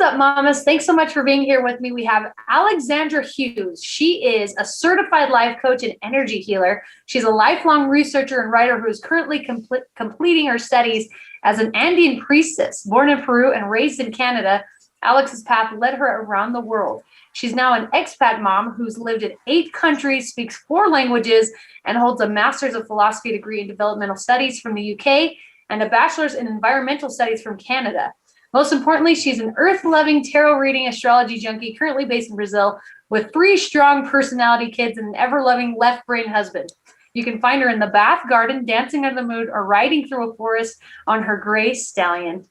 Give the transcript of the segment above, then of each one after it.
up, mamas? Thanks so much for being here with me. We have Alexandra Hughes. She is a certified life coach and energy healer. She's a lifelong researcher and writer who is currently completing her studies as an Andean priestess. Born in Peru and raised in Canada, Alex's path led her around the world. She's now an expat mom who's lived in 8 countries, speaks 4 languages, and holds a Master's of Philosophy degree in Developmental Studies from the UK and a Bachelor's in Environmental Studies from Canada. Most importantly, she's an earth-loving, tarot-reading astrology junkie currently based in Brazil with 3 strong personality kids and an ever-loving left-brain husband. You can find her in the bath, garden, dancing under the moon, or riding through a forest on her gray stallion.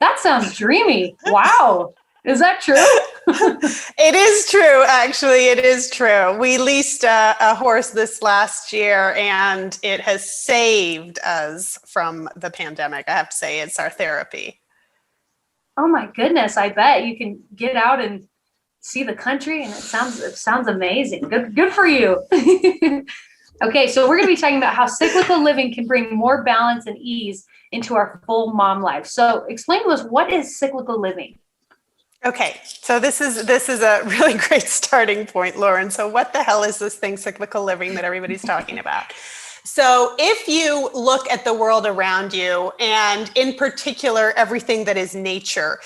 That sounds dreamy. Wow. Is that true? It is true, actually. It is true. We leased a horse this last year, and it has saved us from the pandemic. I have to say, it's our therapy. Oh my goodness, I bet you can get out and see the country, and it sounds amazing. Good for you. Okay, so we're going to be talking about how cyclical living can bring more balance and ease into our full mom life. So explain to us, what is cyclical living? Okay, so this is a really great starting point, Lauren. So what the hell is this thing, cyclical living, that everybody's talking about? So if you look at the world around you, and in particular, everything that is nature,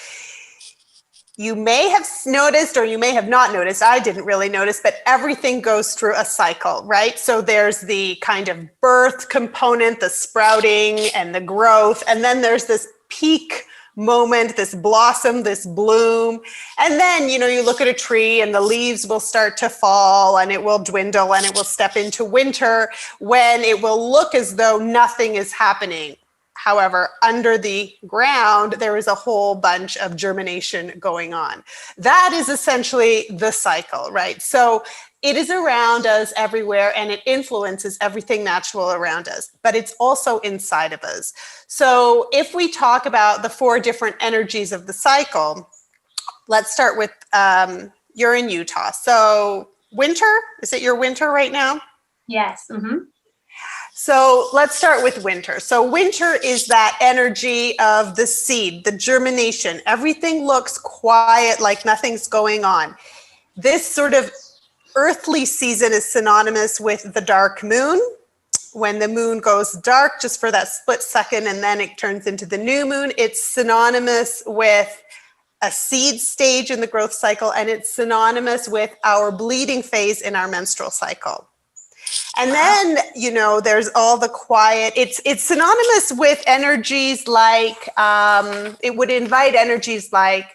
you may have noticed, or you may have not noticed, I didn't really notice, but everything goes through a cycle, right? So there's the kind of birth component, the sprouting and the growth, and then there's this peak moment, this blossom, this bloom. And then, you look at a tree and the leaves will start to fall and it will dwindle and it will step into winter when it will look as though nothing is happening. However, under the ground, there is a whole bunch of germination going on. That is essentially the cycle, right? So it is around us everywhere and it influences everything natural around us, but it's also inside of us. So if we talk about the 4 different energies of the cycle, let's start with, you're in Utah. So winter, is it your winter right now? Yes. Mm-hmm. So let's start with winter. So winter is that energy of the seed, the germination. Everything looks quiet, like nothing's going on. This sort of earthly season is synonymous with the dark moon. When the moon goes dark, just for that split second, and then it turns into the new moon, it's synonymous with a seed stage in the growth cycle, and it's synonymous with our bleeding phase in our menstrual cycle. And then, there's all the quiet. It's synonymous with energies like, it would invite energies like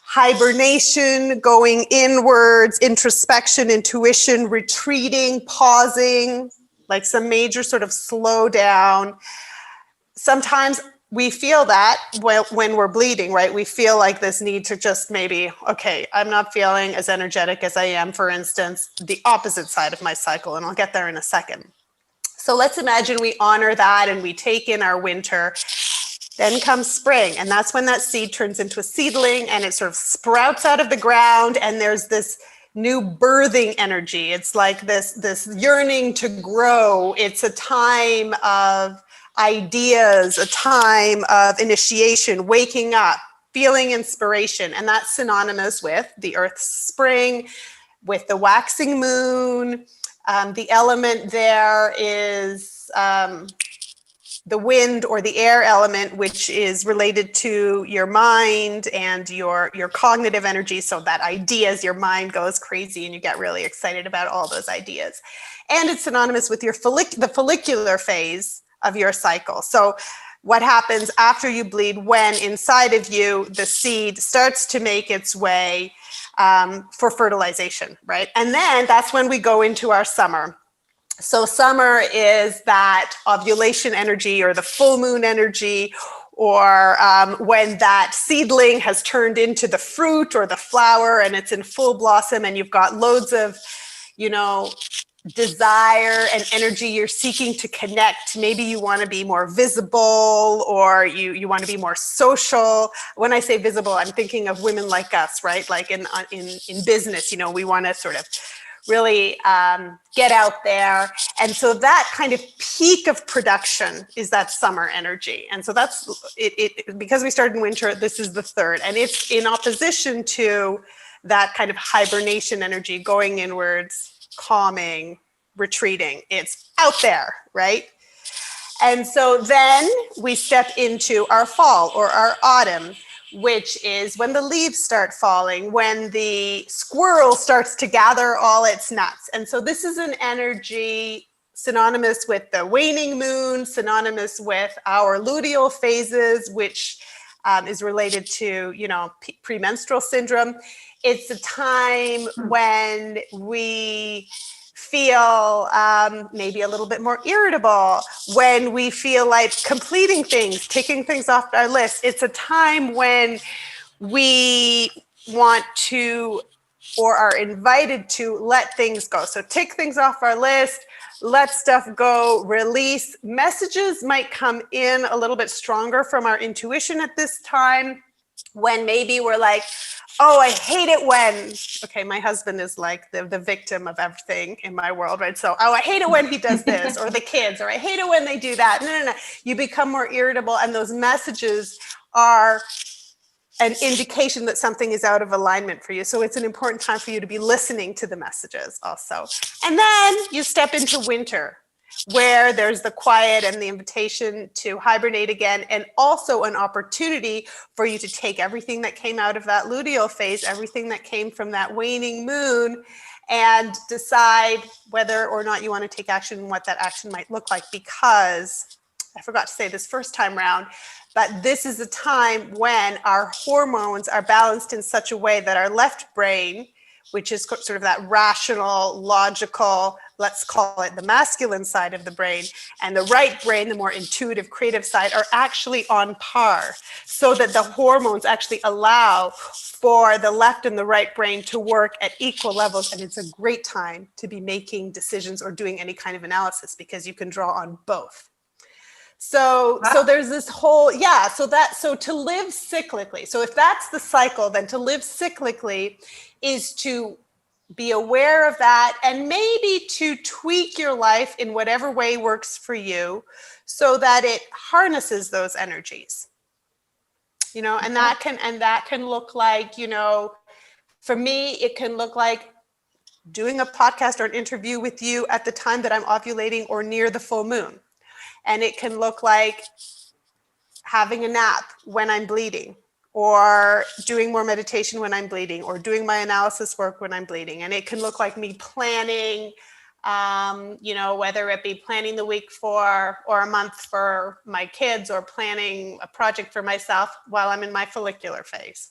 hibernation, going inwards, introspection, intuition, retreating, pausing, like some major sort of slowdown. Sometimes we feel that when we're bleeding, right? We feel like this need to just maybe, okay, I'm not feeling as energetic as I am, for instance, the opposite side of my cycle, and I'll get there in a second. So let's imagine we honor that and we take in our winter. Then comes spring, and that's when that seed turns into a seedling and it sort of sprouts out of the ground, and there's this new birthing energy. It's like this yearning to grow. It's a time of ideas, a time of initiation, waking up, feeling inspiration. And that's synonymous with the earth's spring, with the waxing moon. The element there is the wind or the air element, which is related to your mind and your cognitive energy. So that ideas, your mind goes crazy and you get really excited about all those ideas. And it's synonymous with your the follicular phase of your cycle. So what happens after you bleed, when inside of you, the seed starts to make its way for fertilization, right? And then that's when we go into our summer. So summer is that ovulation energy or the full moon energy, or when that seedling has turned into the fruit or the flower and it's in full blossom and you've got loads of, desire and energy. You're seeking to connect. Maybe you want to be more visible, or you want to be more social. When I say visible, I'm thinking of women like us, right? Like in business, we want to sort of really get out there. And so that kind of peak of production is that summer energy. And so that's it because we started in winter, this is the third. And it's in opposition to that kind of hibernation energy, going inwards, calming, retreating. It's out there, right? And so then we step into our fall or our autumn, which is when the leaves start falling, when the squirrel starts to gather all its nuts. And so this is an energy synonymous with the waning moon, synonymous with our luteal phases, which is related to, premenstrual syndrome. It's a time when we feel maybe a little bit more irritable, when we feel like completing things, ticking things off our list. It's a time when we want to or are invited to let things go. So tick things off our list, let stuff go, release. Messages might come in a little bit stronger from our intuition at this time, when maybe we're like, oh, I hate it when, okay, my husband is like the victim of everything in my world, right? So, oh, I hate it when he does this, or the kids, or I hate it when they do that. No. You become more irritable, and those messages are an indication that something is out of alignment for you. So it's an important time for you to be listening to the messages also. And then you step into winter, where there's the quiet and the invitation to hibernate again, and also an opportunity for you to take everything that came out of that luteal phase, everything that came from that waning moon, and decide whether or not you want to take action and what that action might look like. Because I forgot to say this first time around, but this is a time when our hormones are balanced in such a way that our left brain, which is sort of that rational, logical, let's call it the masculine side of the brain, and the right brain, the more intuitive, creative side, are actually on par, so that the hormones actually allow for the left and the right brain to work at equal levels. And it's a great time to be making decisions or doing any kind of analysis, because you can draw on both. So there's this whole, so to live cyclically. So if that's the cycle, then to live cyclically is to be aware of that, and maybe to tweak your life in whatever way works for you, so that it harnesses those energies, and that can look like, for me, it can look like doing a podcast or an interview with you at the time that I'm ovulating or near the full moon. And it can look like having a nap when I'm bleeding, or doing more meditation when I'm bleeding, or doing my analysis work when I'm bleeding. And it can look like me planning, whether it be planning the week or a month for my kids, or planning a project for myself while I'm in my follicular phase.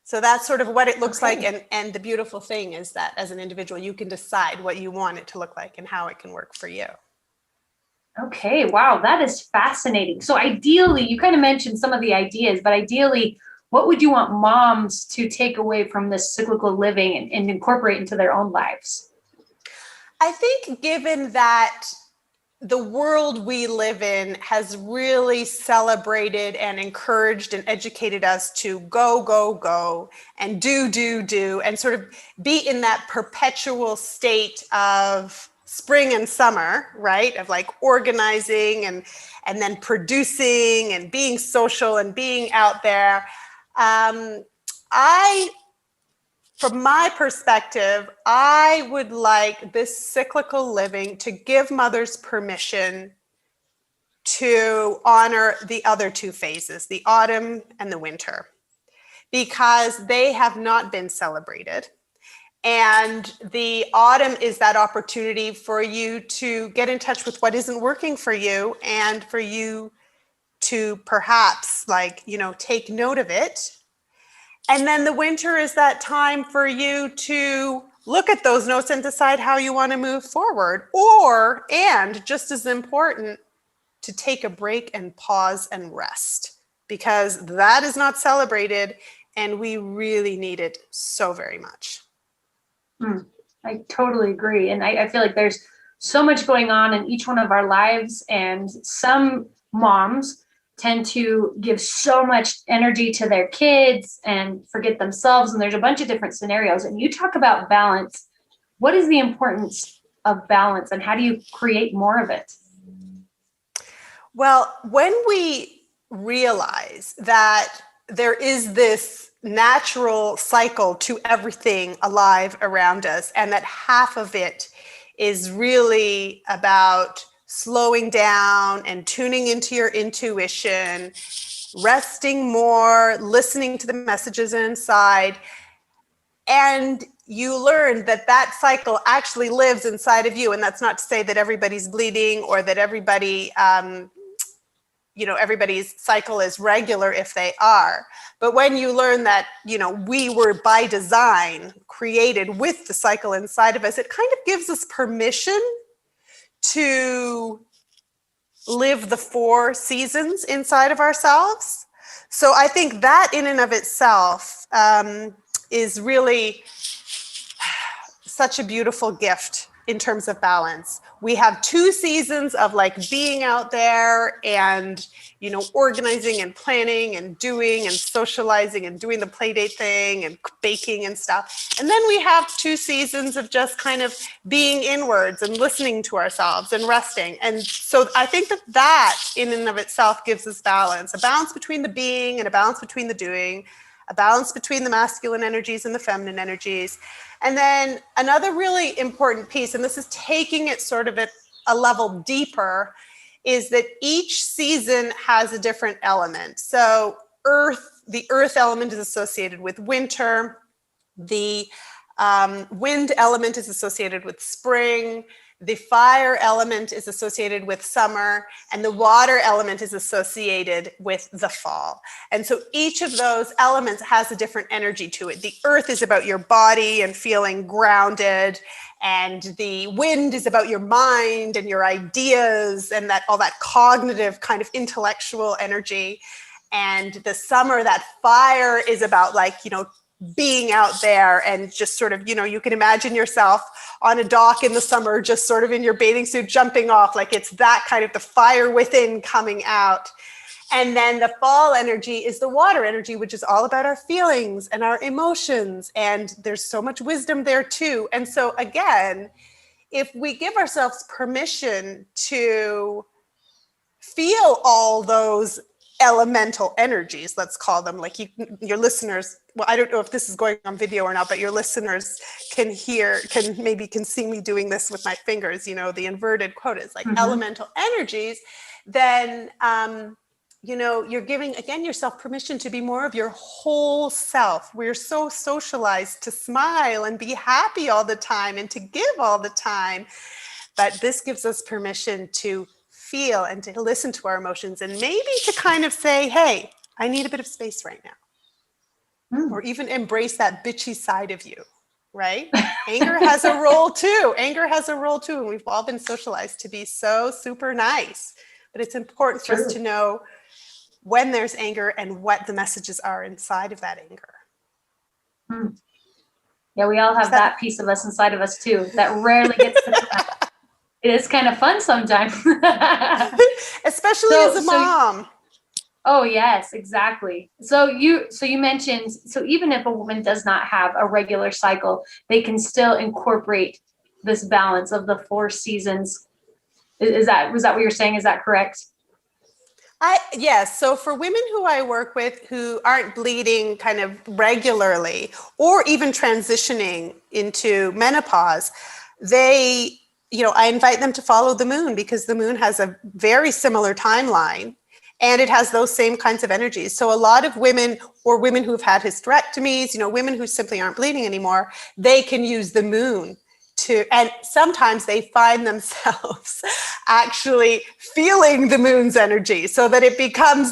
So that's sort of what it looks like. And the beautiful thing is that as an individual, you can decide what you want it to look like and how it can work for you. Okay, wow, that is fascinating. So ideally, you kind of mentioned some of the ideas, but ideally, what would you want moms to take away from this cyclical living and incorporate into their own lives? I think, given that the world we live in has really celebrated and encouraged and educated us to go, and do, and sort of be in that perpetual state of spring and summer, right? Of like organizing and then producing and being social and being out there. From my perspective, I would like this cyclical living to give mothers permission to honor the other two phases, the autumn and the winter, because they have not been celebrated. And the autumn is that opportunity for you to get in touch with what isn't working for you, and for you to perhaps take note of it. And then the winter is that time for you to look at those notes and decide how you want to move forward, and just as important, to take a break and pause and rest, because that is not celebrated, and we really need it so very much. I totally agree. And I feel like there's so much going on in each one of our lives, and some moms tend to give so much energy to their kids and forget themselves. And there's a bunch of different scenarios. And you talk about balance what is the importance of balance and how do you create more of it? Well, when we realize that there is this natural cycle to everything alive around us, and that half of it is really about slowing down and tuning into your intuition, resting more, listening to the messages inside, and you learn that that cycle actually lives inside of you. And that's not to say that everybody's bleeding or that everybody everybody's cycle is regular if they are. But when you learn that, we were by design created with the cycle inside of us, it kind of gives us permission to live the 4 seasons inside of ourselves. So I think that in and of itself is really such a beautiful gift in terms of balance. We have 2 seasons of like being out there and, organizing and planning and doing and socializing and doing the play date thing and baking and stuff. And then we have 2 seasons of just kind of being inwards and listening to ourselves and resting. And so I think that in and of itself gives us balance, a balance between the being and a balance between the doing, a balance between the masculine energies and the feminine energies. And then another really important piece, and this is taking it sort of at a level deeper, is that each season has a different element. So the earth element is associated with winter, the wind element is associated with spring, the fire element is associated with summer, and the water element is associated with the fall. And so each of those elements has a different energy to it. The earth is about your body and feeling grounded, and the wind is about your mind and your ideas and all that cognitive kind of intellectual energy. And the summer, that fire is about being out there and just sort of, you can imagine yourself on a dock in the summer, just sort of in your bathing suit, jumping off, like it's that kind of the fire within coming out. And then the fall energy is the water energy, which is all about our feelings and our emotions. And there's so much wisdom there too. And so again, if we give ourselves permission to feel all those elemental energies, let's call them, like your listeners, well, I don't know if this is going on video or not, but your listeners can see me doing this with my fingers, the inverted quotas, like elemental energies, then, you're giving, again, yourself permission to be more of your whole self. We're so socialized to smile and be happy all the time and to give all the time. But this gives us permission to feel and to listen to our emotions and maybe to kind of say, hey, I need a bit of space right now. Or even embrace that bitchy side of you, right? Anger has a role too. And we've all been socialized to be so super nice. But it's important for us to know when there's anger and what the messages are inside of that anger. Yeah, we all have that piece of us inside of us too that rarely gets to come out. It is kind of fun sometimes. Especially as a mom. Oh, yes, exactly. So you mentioned, so even if a woman does not have a regular cycle, they can still incorporate this balance of the 4 seasons. Was that what you're saying? Is that correct? Yes. So for women who I work with who aren't bleeding kind of regularly or even transitioning into menopause, I invite them to follow the moon because the moon has a very similar timeline and it has those same kinds of energies. So a lot of women or women who've had hysterectomies, women who simply aren't bleeding anymore, they can use the moon and sometimes they find themselves actually feeling the moon's energy so that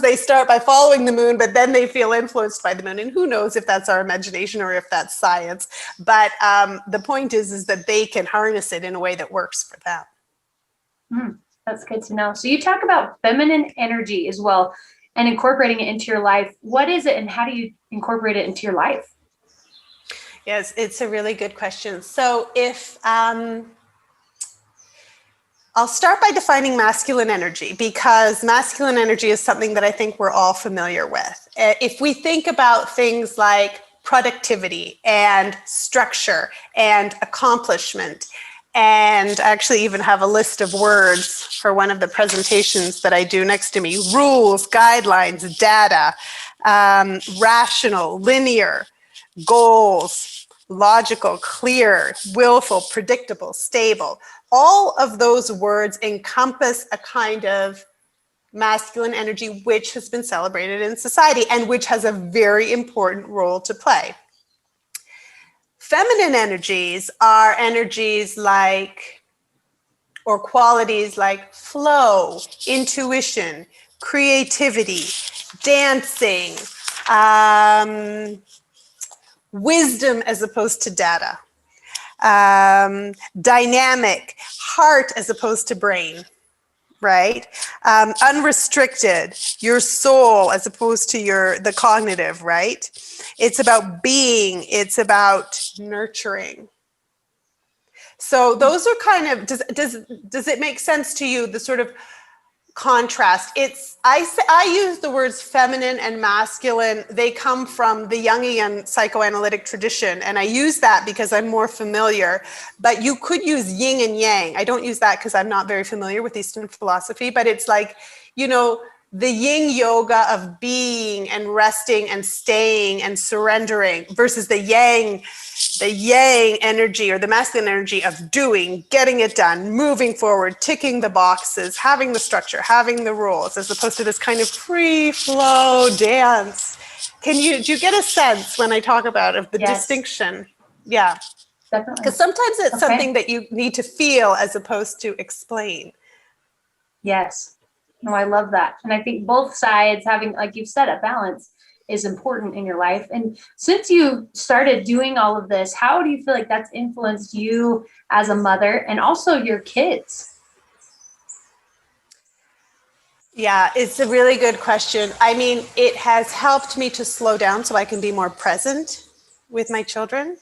they start by following the moon, but then they feel influenced by the moon. And who knows if that's our imagination or if that's science. But the point is that they can harness it in a way that works for them. That's good to know. So you talk about feminine energy as well and incorporating it into your life. What is it and how do you incorporate it into your life? Yes, it's a really good question. So if I'll start by defining masculine energy because masculine energy is something that I think we're all familiar with. If we think about things like productivity and structure and accomplishment. And I actually even have a list of words for one of the presentations that I do next to me: rules, guidelines, data, rational, linear, goals, logical, clear, willful, predictable, stable. All of those words encompass a kind of masculine energy which has been celebrated in society and which has a very important role to play. Feminine energies are energies like, or qualities like flow, intuition, creativity, dancing, wisdom as opposed to data, dynamic, heart as opposed to brain, right? Unrestricted, your soul as opposed to the cognitive, right? It's about being, it's about nurturing. So those are kind of, does it make sense to you, the sort of contrast? I use the words feminine and masculine. They come from the Jungian psychoanalytic tradition, and I use that because I'm more familiar. But you could use yin and yang. I don't use that because I'm not very familiar with Eastern philosophy, but it's like, the yin yoga of being and resting and staying and surrendering versus the yang energy, or the masculine energy of doing, getting it done, moving forward, ticking the boxes, having the structure, having the rules, as opposed to this kind of free flow dance. Do you get a sense when I talk about of the distinction? Yeah. Definitely. Because sometimes it's something that you need to feel as opposed to explain. Yes. No, I love that. And I think both sides having, like you've said, a balance is important in your life. And since you started doing all of this, how do you feel like that's influenced you as a mother and also your kids? Yeah, it's a really good question. I mean, it has helped me to slow down so I can be more present with my children.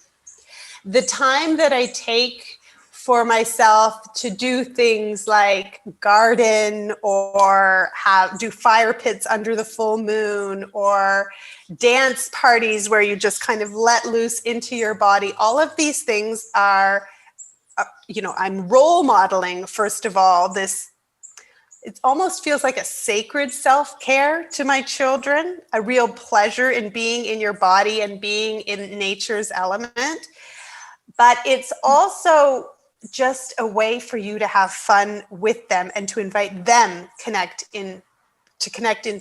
The time that I take for myself to do things like garden or do fire pits under the full moon or dance parties where you just kind of let loose into your body. All of these things are, I'm role modeling, first of all, this. It almost feels like a sacred self-care to my children, a real pleasure in being in your body and being in nature's element. But it's also just a way for you to have fun with them and to invite them connect into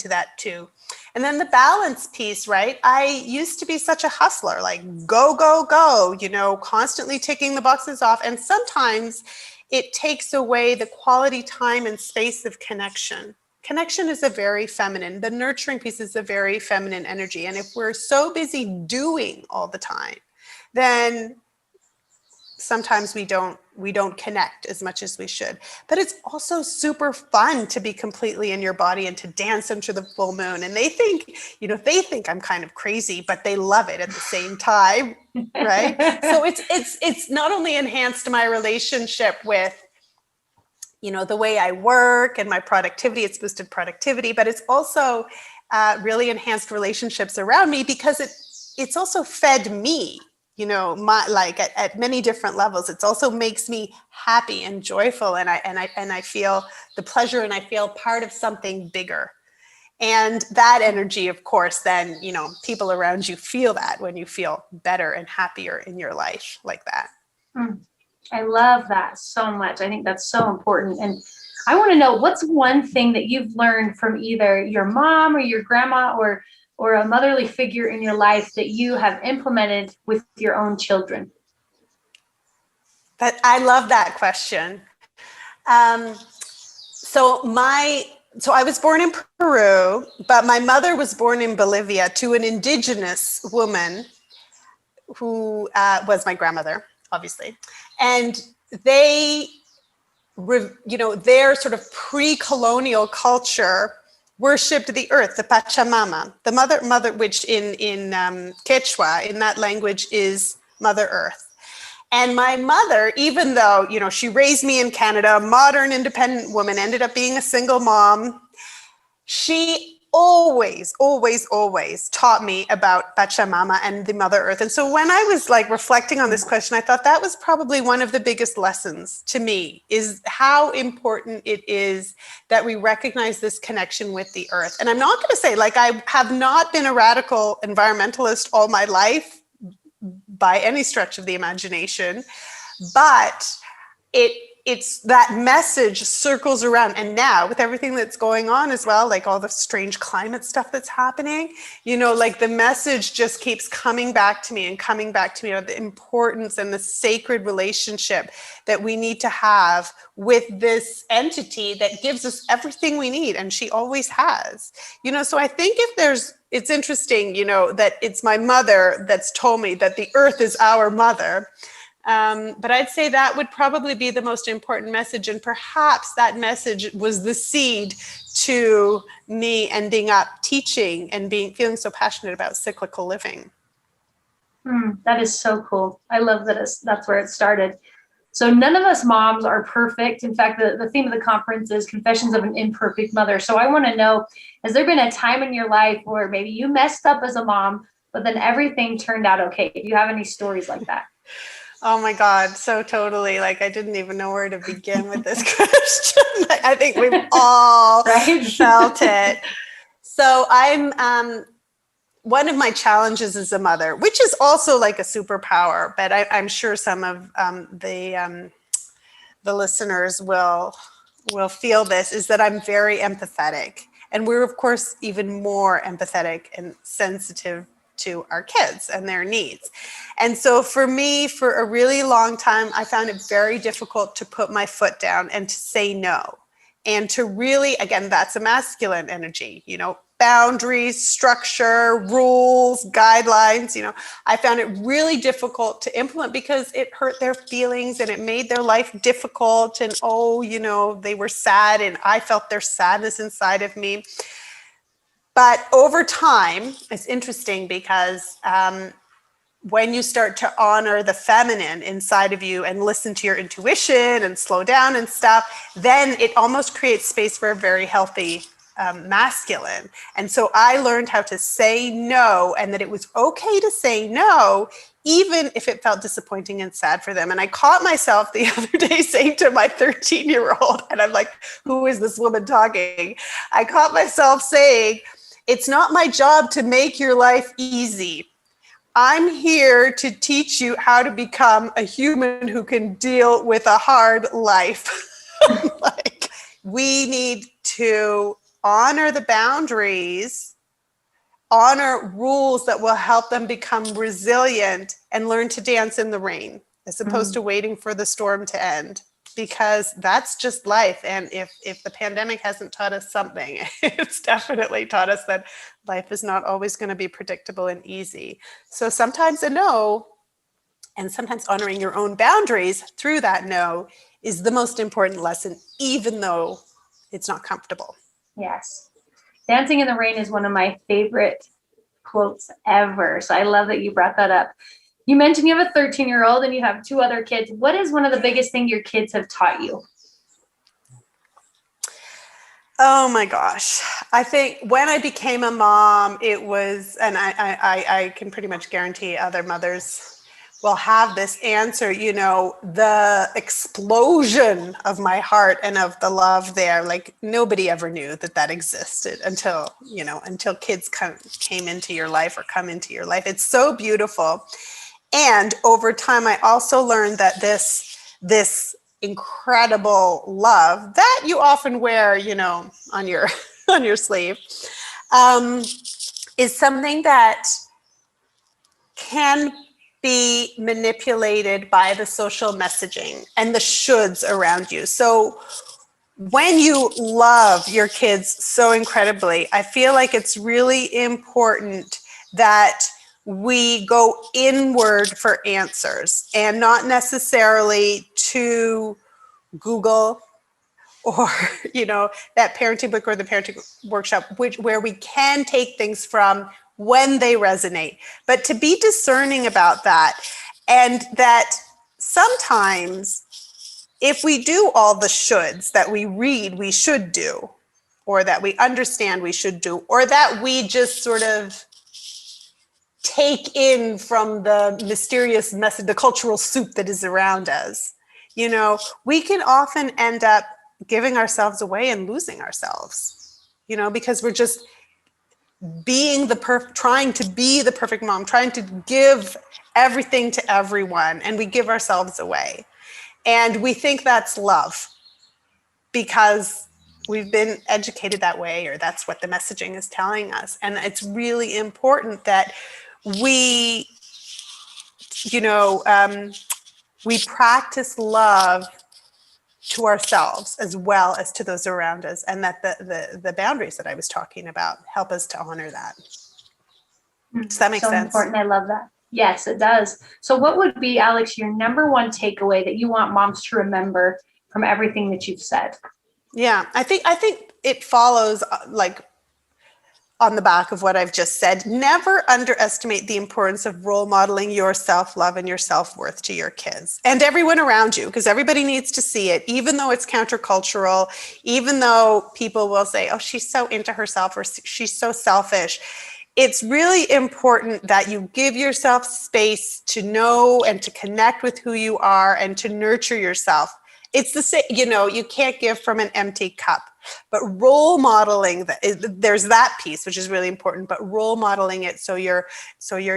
that too. And then the balance piece, right? I used to be such a hustler, like go, go, go, constantly ticking the boxes off. And sometimes it takes away the quality time and space of connection. Connection is a very feminine, the nurturing piece is a very feminine energy. And if we're so busy doing all the time, then sometimes we don't connect as much as we should. But it's also super fun to be completely in your body and to dance into the full moon. And they think I'm kind of crazy, but they love it at the same time, right? So it's not only enhanced my relationship with, the way I work and my productivity, it's boosted productivity, but it's also really enhanced relationships around me because it's also fed me. At many different levels. It also makes me happy and joyful, and I feel the pleasure, and I feel part of something bigger. And that energy, of course, then people around you feel that when you feel better and happier in your life like that. I love that so much. I think that's so important. And I want to know, what's one thing that you've learned from either your mom or your grandma or a motherly figure in your life that you have implemented with your own children? But I love that question. So I was born in Peru, but my mother was born in Bolivia to an indigenous woman who was my grandmother, obviously. And their sort of pre-colonial culture worshipped the earth, the Pachamama, the mother, which in Quechua, in that language, is Mother Earth. And my mother, even though, she raised me in Canada, a modern, independent woman, ended up being a single mom, she always, always, always taught me about Pachamama and the Mother Earth. And so when I was like reflecting on this question, I thought that was probably one of the biggest lessons to me, is how important it is that we recognize this connection with the earth. And I'm not going to say, like, I have not been a radical environmentalist all my life by any stretch of the imagination, but it's that message circles around. And now with everything that's going on as well, like all the strange climate stuff that's happening, you know, like the message just keeps coming back to me and coming back to me of the importance and the sacred relationship that we need to have with this entity that gives us everything we need. And she always has, you know, so I think it's interesting, you know, that it's my mother that's told me that the earth is our mother. But I'd say that would probably be the most important message. And perhaps that message was the seed to me ending up teaching and feeling so passionate about cyclical living. That is so cool. I love that that's where it started. So none of us moms are perfect. In fact, the theme of the conference is Confessions of an Imperfect Mother. So I want to know, has there been a time in your life where maybe you messed up as a mom, but then everything turned out okay? Do you have any stories like that? Oh my God, so totally. Like, I didn't even know where to begin with this question. I think we've all felt it. So one of my challenges as a mother, which is also like a superpower, but I'm sure some of the listeners will feel this, is that I'm very empathetic. And we're, of course, even more empathetic and sensitive to our kids and their needs. And so for me, for a really long time, I found it very difficult to put my foot down and to say no. And to really, again, that's a masculine energy, you know, boundaries, structure, rules, guidelines, you know, I found it really difficult to implement because it hurt their feelings and it made their life difficult. And, oh, you know, they were sad and I felt their sadness inside of me. But over time, it's interesting because when you start to honor the feminine inside of you and listen to your intuition and slow down and stuff, then it almost creates space for a very healthy masculine. And so I learned how to say no, and that it was okay to say no, even if it felt disappointing and sad for them. And I caught myself the other day saying to my 13-year-old, and I'm like, who is this woman talking? I caught myself saying, it's not my job to make your life easy. I'm here to teach you how to become a human who can deal with a hard life. Like, we need to honor the boundaries, honor rules that will help them become resilient, and learn to dance in the rain as opposed to waiting for the storm to end. Because that's just life. And if the pandemic hasn't taught us something, it's definitely taught us that life is not always going to be predictable and easy. So sometimes a no, and sometimes honoring your own boundaries through that no, is the most important lesson, even though it's not comfortable. Yes. Dancing in the rain is one of my favorite quotes ever. So I love that you brought that up. You mentioned you have a 13-year-old and you have 2 other kids. What is one of the biggest things your kids have taught you? Oh my gosh. I think when I became a mom, it was, and I can pretty much guarantee other mothers will have this answer, you know, the explosion of my heart and of the love there. Like, nobody ever knew that existed until kids came into your life or come into your life. It's so beautiful. And over time, I also learned that this incredible love that you often wear, you know, on your sleeve, is something that can be manipulated by the social messaging and the shoulds around you. So when you love your kids so incredibly, I feel like it's really important that we go inward for answers and not necessarily to Google or, you know, that parenting book or the parenting workshop, where we can take things from when they resonate, but to be discerning about that. And that sometimes if we do all the shoulds that we read we should do, or that we understand we should do, or that we just sort of take in from the mysterious message, the cultural soup that is around us. You know, we can often end up giving ourselves away and losing ourselves, you know, because we're just being trying to be the perfect mom, trying to give everything to everyone, and we give ourselves away. And we think that's love because we've been educated that way, or that's what the messaging is telling us. And it's really important that we, you know, we practice love to ourselves as well as to those around us, and that the boundaries that I was talking about help us to honor that. Does that make sense? So important. I love that. Yes, it does. So what would be, Alex, your number one takeaway that you want moms to remember from everything that you've said? Yeah, I think it follows like on the back of what I've just said. Never underestimate the importance of role modeling your self-love and your self-worth to your kids and everyone around you, because everybody needs to see it, even though it's countercultural, even though people will say, oh, she's so into herself, or she's so selfish. It's really important that you give yourself space to know and to connect with who you are and to nurture yourself. It's the same, you know, you can't give from an empty cup, but role modeling, there's that piece, which is really important, but role modeling it so your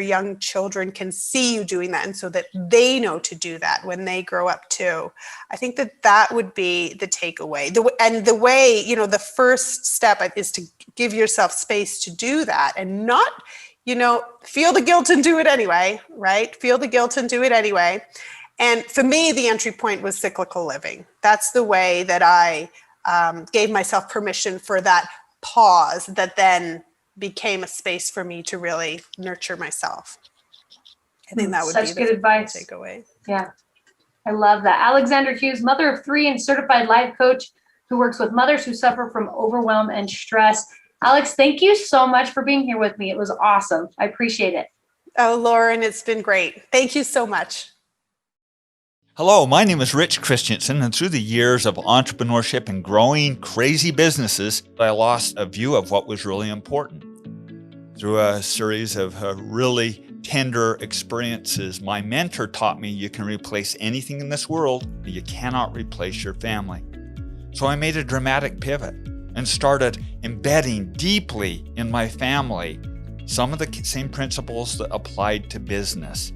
young children can see you doing that, and so that they know to do that when they grow up too. I think that would be the takeaway. And the way, you know, the first step is to give yourself space to do that, and not, you know, feel the guilt and do it anyway, right? Feel the guilt and do it anyway. And for me, the entry point was cyclical living. That's the way that I gave myself permission for that pause that then became a space for me to really nurture myself. I think that would be good advice. Takeaway. Yeah, I love that. Alexandra Hughes, mother of 3 and certified life coach who works with mothers who suffer from overwhelm and stress. Alex, thank you so much for being here with me. It was awesome. I appreciate it. Oh, Lauren, it's been great. Thank you so much. Hello, my name is Rich Christensen, and through the years of entrepreneurship and growing crazy businesses, I lost a view of what was really important. Through a series of really tender experiences, my mentor taught me you can replace anything in this world, but you cannot replace your family. So I made a dramatic pivot and started embedding deeply in my family some of the same principles that applied to business.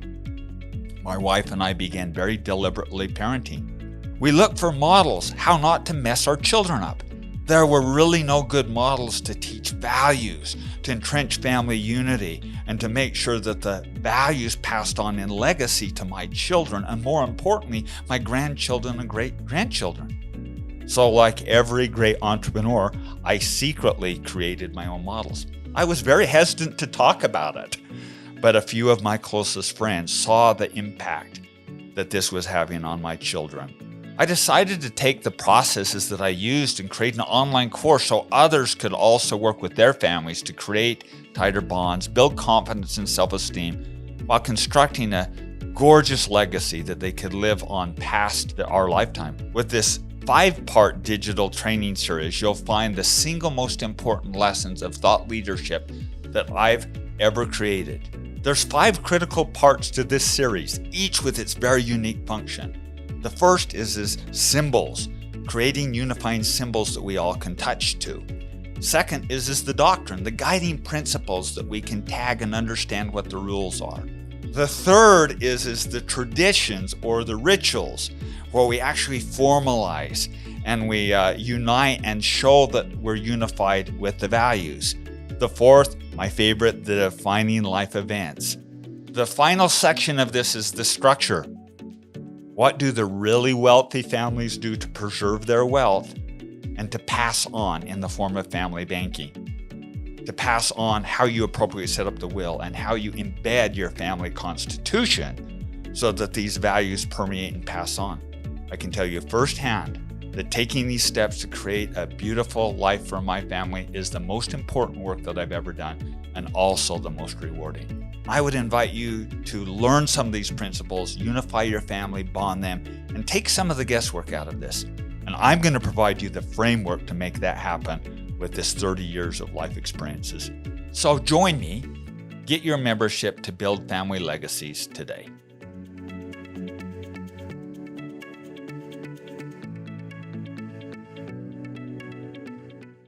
My wife and I began very deliberately parenting. We looked for models, how not to mess our children up. There were really no good models to teach values, to entrench family unity, and to make sure that the values passed on in legacy to my children, and more importantly, my grandchildren and great-grandchildren. So like every great entrepreneur, I secretly created my own models. I was very hesitant to talk about it, but a few of my closest friends saw the impact that this was having on my children. I decided to take the processes that I used and create an online course so others could also work with their families to create tighter bonds, build confidence and self-esteem, while constructing a gorgeous legacy that they could live on past our lifetime. With this 5-part digital training series, you'll find the single most important lessons of thought leadership that I've ever created. There's 5 critical parts to this series, each with its very unique function. The first is symbols, creating unifying symbols that we all can touch to. Second is the doctrine, the guiding principles that we can tag and understand what the rules are. The third is the traditions or the rituals, where we actually formalize and we unite and show that we're unified with the values. The fourth, my favorite, the defining life events. The final section of this is the structure. What do the really wealthy families do to preserve their wealth and to pass on in the form of family banking? To pass on how you appropriately set up the will and how you embed your family constitution so that these values permeate and pass on. I can tell you firsthand that taking these steps to create a beautiful life for my family is the most important work that I've ever done, and also the most rewarding. I would invite you to learn some of these principles, unify your family, bond them, and take some of the guesswork out of this. And I'm going to provide you the framework to make that happen with this 30 years of life experiences. So join me, get your membership to build family legacies today.